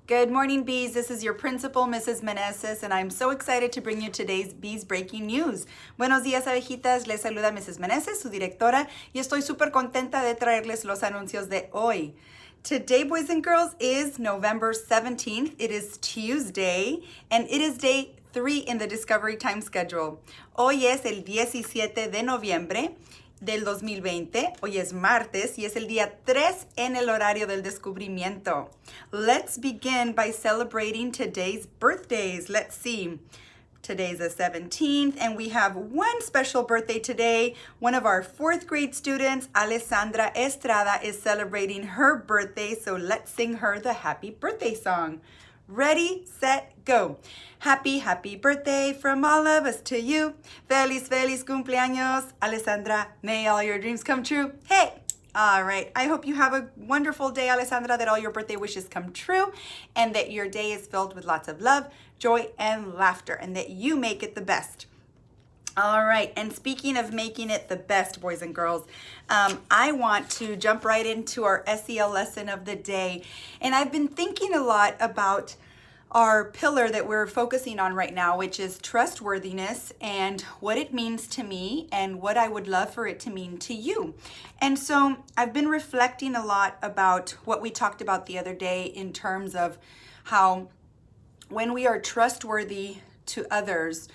Good morning, Bees. This is your principal, Mrs. Meneses, and I'm so excited to bring you today's Bees Breaking News. Buenos días, abejitas. Les saluda Mrs. Meneses, su directora, y estoy súper contenta de traerles los anuncios de hoy. Today, boys and girls, is November 17th. It is Tuesday, and it is day 3 in the Discovery Time schedule. Hoy es el 17 de noviembre del 2020. Hoy es martes y es el día 3 en el horario del descubrimiento. Let's begin by celebrating today's birthdays. Let's see. Today's the 17th, and we have one special birthday today. One of our 4th grade students, Alessandra Estrada, is celebrating her birthday, so let's sing her the happy birthday song. Ready, set, go. Happy, happy birthday from all of us to you. Feliz, feliz cumpleaños, Alessandra. May all your dreams come true. Hey! All right, I hope you have a wonderful day, Alessandra, that all your birthday wishes come true and that your day is filled with lots of love, joy, and laughter, and that you make it the best. All right, and speaking of making it the best, boys and girls, I want to jump right into our SEL lesson of the day. And I've been thinking a lot about our pillar that we're focusing on right now, which is trustworthiness, and what it means to me and what I would love for it to mean to you. And so I've been reflecting a lot about what we talked about the other day in terms of how when we are trustworthy to others,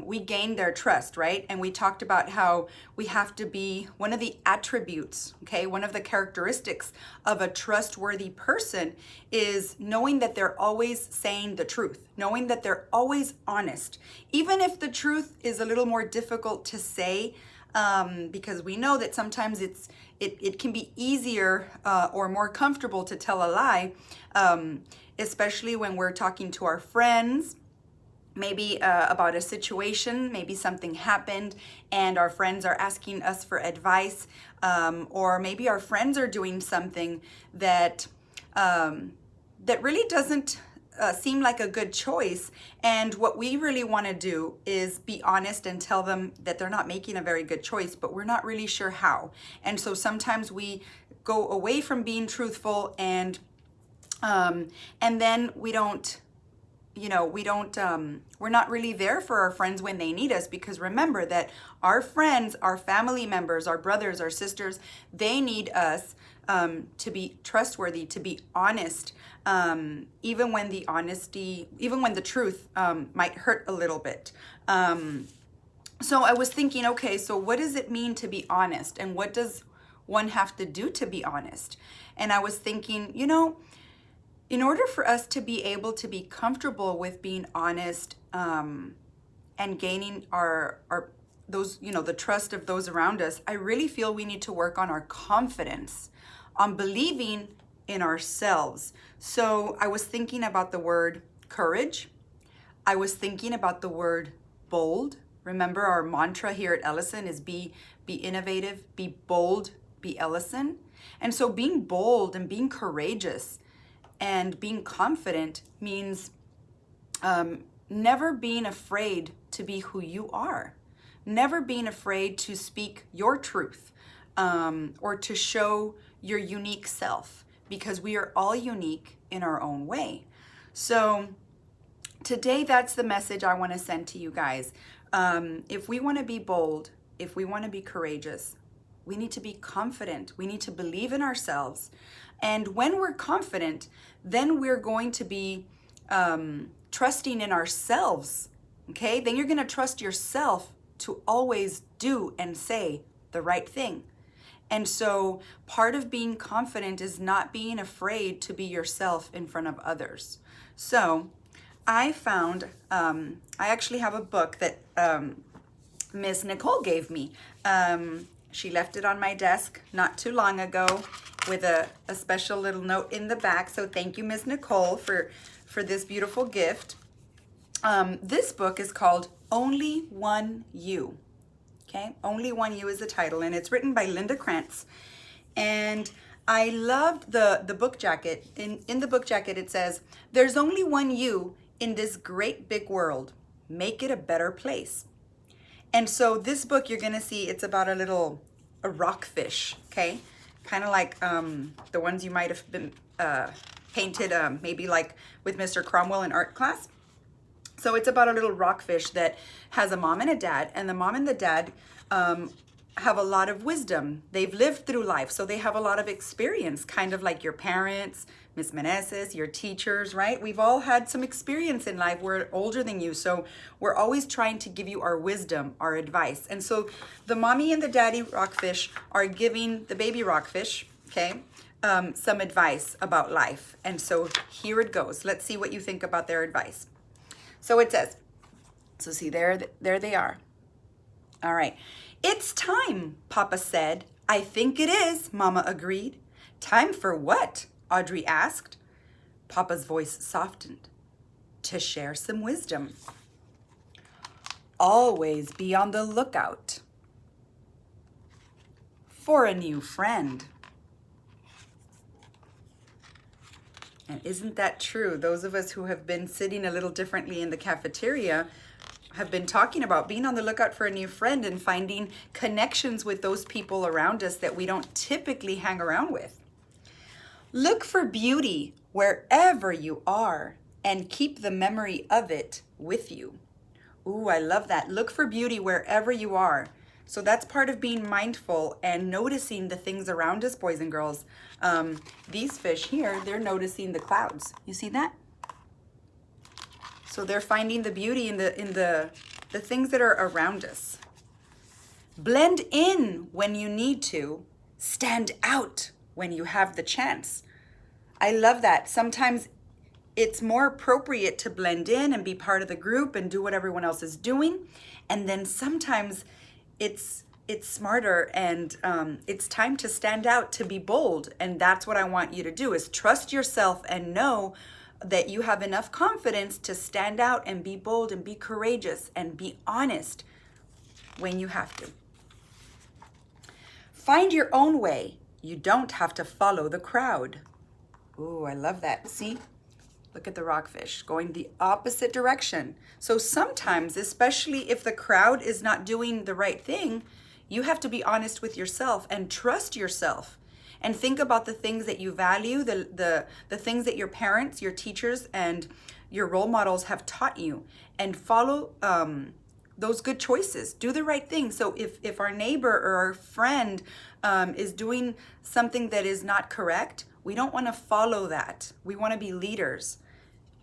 we gain their trust, right? And we talked about how we have to be one of the attributes, okay? One of the characteristics of a trustworthy person is knowing that they're always saying the truth, knowing that they're always honest. Even if the truth is a little more difficult to say, because we know that sometimes it can be easier or more comfortable to tell a lie, especially when we're talking to our friends, maybe about a situation, maybe something happened and our friends are asking us for advice, or maybe our friends are doing something that that really doesn't seem like a good choice, and what we really want to do is be honest and tell them that they're not making a very good choice, but we're not really sure how. And so sometimes we go away from being truthful, and then we don't, we're not really there for our friends when they need us, because remember that our friends, our family members, our brothers, our sisters, they need us to be trustworthy, to be honest, even when the truth might hurt a little bit. So I was thinking, okay, so what does it mean to be honest? And what does one have to do to be honest? And I was thinking, in order for us to be able to be comfortable with being honest and gaining the trust of those around us, I really feel we need to work on our confidence, on believing in ourselves. So I was thinking about the word courage. I was thinking about the word bold. Remember, our mantra here at Ellison is be innovative, be bold, be Ellison. And so being bold and being courageous and being confident means never being afraid to be who you are, never being afraid to speak your truth or to show your unique self, because we are all unique in our own way. So today, that's the message I want to send to you guys. If we want to be bold, if we want to be courageous, we need to be confident. We need to believe in ourselves. And when we're confident, then we're going to be trusting in ourselves, okay? Then you're going to trust yourself to always do and say the right thing. And so part of being confident is not being afraid to be yourself in front of others. So I found, I actually have a book that Miss Nicole gave me. She left it on my desk not too long ago with a special little note in the back. So thank you, Miss Nicole, for this beautiful gift. This book is called Only One You. Okay, Only One You is the title, and it's written by Linda Krantz. And I loved the book jacket. In the book jacket, it says, "There's only one you in this great big world. Make it a better place." And so this book, you're gonna see, it's about a rockfish, okay? Kind of like the ones you might have been painted maybe like with Mr. Cromwell in art class. So it's about a little rockfish that has a mom and a dad, and the mom and the dad have a lot of wisdom. They've lived through life, so they have a lot of experience, kind of like your parents, Miss Meneses, your teachers, right? We've all had some experience in life. We're older than you, so we're always trying to give you our wisdom, our advice. And so the mommy and the daddy rockfish are giving the baby rockfish, okay, some advice about life. And so here it goes. Let's see what you think about their advice. So it says, so see, there they are. All right. It's time, Papa said. I think it is, Mama agreed. Time for what? Audrey asked. Papa's voice softened. To share some wisdom. Always be on the lookout for a new friend. And isn't that true? Those of us who have been sitting a little differently in the cafeteria have been talking about being on the lookout for a new friend and finding connections with those people around us that we don't typically hang around with. Look for beauty wherever you are and keep the memory of it with you. Ooh, I love that. Look for beauty wherever you are. So that's part of being mindful and noticing the things around us, boys and girls. These fish here, they're noticing the clouds. You see that? So they're finding the beauty in the things that are around us. Blend in when you need to. Stand out when you have the chance. I love that. Sometimes it's more appropriate to blend in and be part of the group and do what everyone else is doing. And then sometimes it's smarter and it's time to stand out, to be bold. And that's what I want you to do, is trust yourself and know that you have enough confidence to stand out and be bold and be courageous and be honest when you have to. Find your own way. You don't have to follow the crowd. Ooh, I love that. See? Look at the rockfish going the opposite direction. So sometimes, especially if the crowd is not doing the right thing, you have to be honest with yourself and trust yourself and think about the things that you value, the things that your parents, your teachers, and your role models have taught you, and follow those good choices. Do the right thing. So if our neighbor or our friend is doing something that is not correct, we don't want to follow that. We want to be leaders.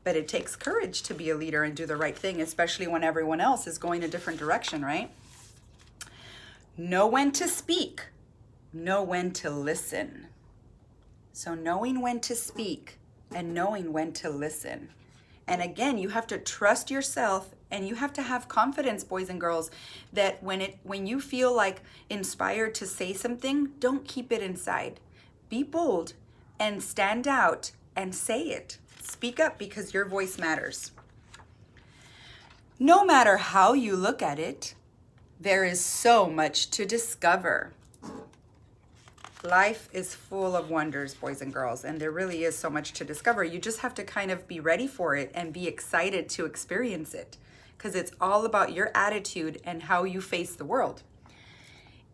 But it takes courage to be a leader and do the right thing, especially when everyone else is going a different direction, right? Know when to speak. Know when to listen. So knowing when to speak and knowing when to listen. And again, you have to trust yourself and you have to have confidence, boys and girls, that when you feel like inspired to say something, don't keep it inside. Be bold and stand out and say it. Speak up, because your voice matters. No matter how you look at it, there is so much to discover. Life is full of wonders, boys and girls, and there really is so much to discover. You just have to kind of be ready for it and be excited to experience it, because it's all about your attitude and how you face the world.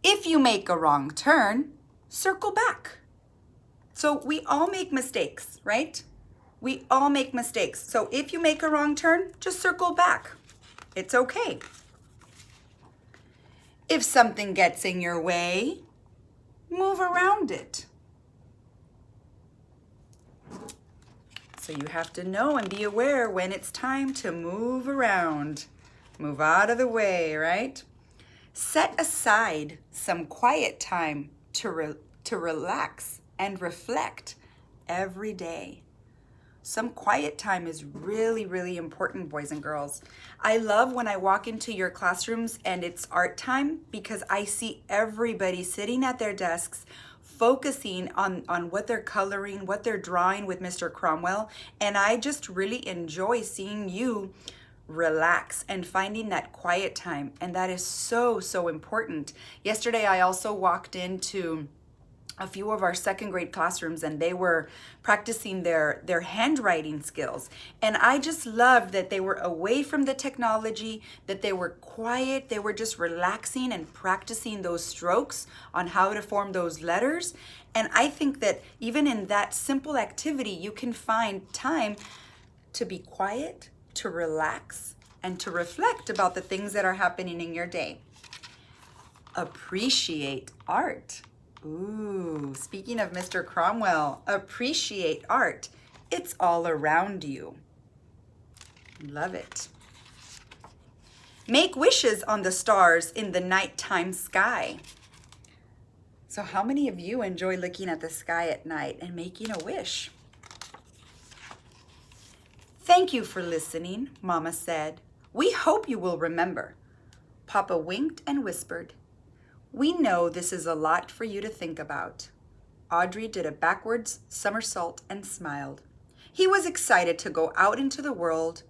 If you make a wrong turn, circle back. So we all make mistakes, right? We all make mistakes. So if you make a wrong turn, just circle back. It's okay. If something gets in your way, move around it. So you have to know and be aware when it's time to move around. Move out of the way, right? Set aside some quiet time to relax and reflect every day. Some quiet time is really, really important, boys and girls. I love when I walk into your classrooms and it's art time, because I see everybody sitting at their desks focusing on what they're coloring, what they're drawing with Mr. Cromwell. And I just really enjoy seeing you relax and finding that quiet time. And that is so, so important. Yesterday, I also walked into a few of our second grade classrooms, and they were practicing their handwriting skills. And I just loved that they were away from the technology, that they were quiet, they were just relaxing and practicing those strokes on how to form those letters. And I think that even in that simple activity, you can find time to be quiet, to relax, and to reflect about the things that are happening in your day. Appreciate art. Ooh, speaking of Mr. Cromwell, appreciate art. It's all around you. Love it. Make wishes on the stars in the nighttime sky. So how many of you enjoy looking at the sky at night and making a wish? Thank you for listening, Mama said. We hope you will remember. Papa winked and whispered, we know this is a lot for you to think about. Audrey did a backwards somersault and smiled. He was excited to go out into the world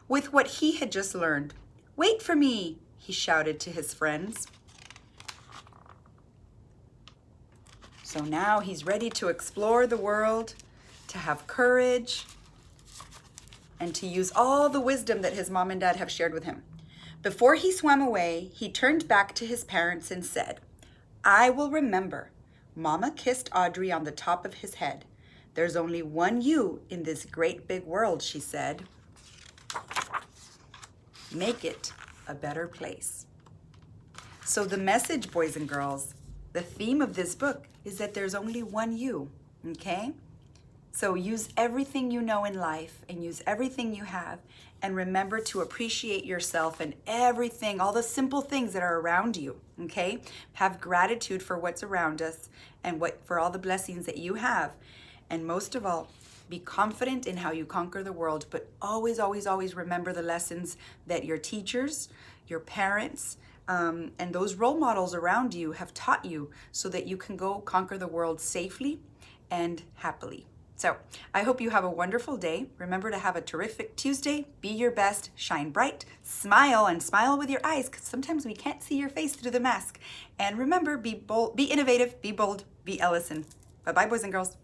with what he had just learned. Wait for me, he shouted to his friends. So now he's ready to explore the world, to have courage, and to use all the wisdom that his mom and dad have shared with him. Before he swam away, he turned back to his parents and said, I will remember. Mama kissed Audrey on the top of his head. There's only one you in this great big world, she said. Make it a better place. So the message, boys and girls, the theme of this book is that there's only one you, okay? So use everything you know in life and use everything you have, and remember to appreciate yourself and everything, all the simple things that are around you, okay? Have gratitude for what's around us and for all the blessings that you have. And most of all, be confident in how you conquer the world, but always, always, always remember the lessons that your teachers, your parents, and those role models around you have taught you so that you can go conquer the world safely and happily. So I hope you have a wonderful day. Remember to have a terrific Tuesday. Be your best, shine bright, smile, and smile with your eyes, because sometimes we can't see your face through the mask. And remember, be bold, be innovative, be bold, be Ellison. Bye-bye, boys and girls.